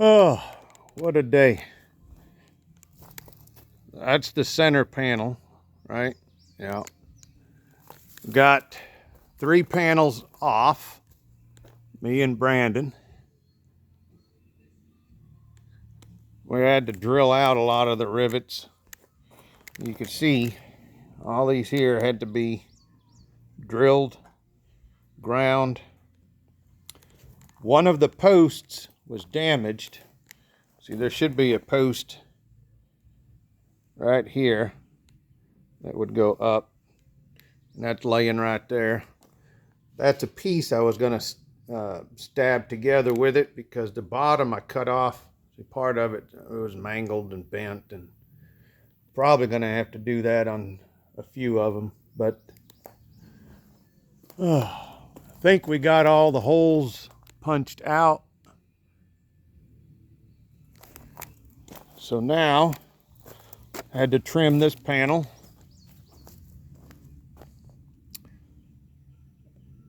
Oh, what a day. That's the center panel, right? Yeah. Got 3 panels off, me and Brandon. We had to drill out a lot of the rivets. You can see all these here had to be drilled, ground. One of the posts was damaged. See, there should be a post right here that would go up, and that's laying right there. That's a piece I was going to stab together with it, because the bottom I cut off. See, part of it was mangled and bent, and probably going to have to do that on a few of them. But I think we got all the holes punched out. So now I had to trim this panel.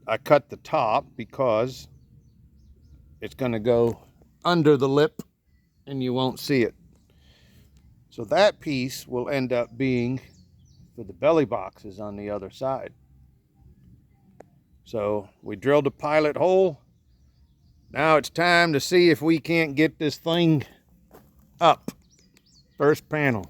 I cut the top because it's going to go under the lip and you won't see it. So that piece will end up being for the belly boxes on the other side. So we drilled a pilot hole. Now it's time to see if we can't get this thing up. First panel.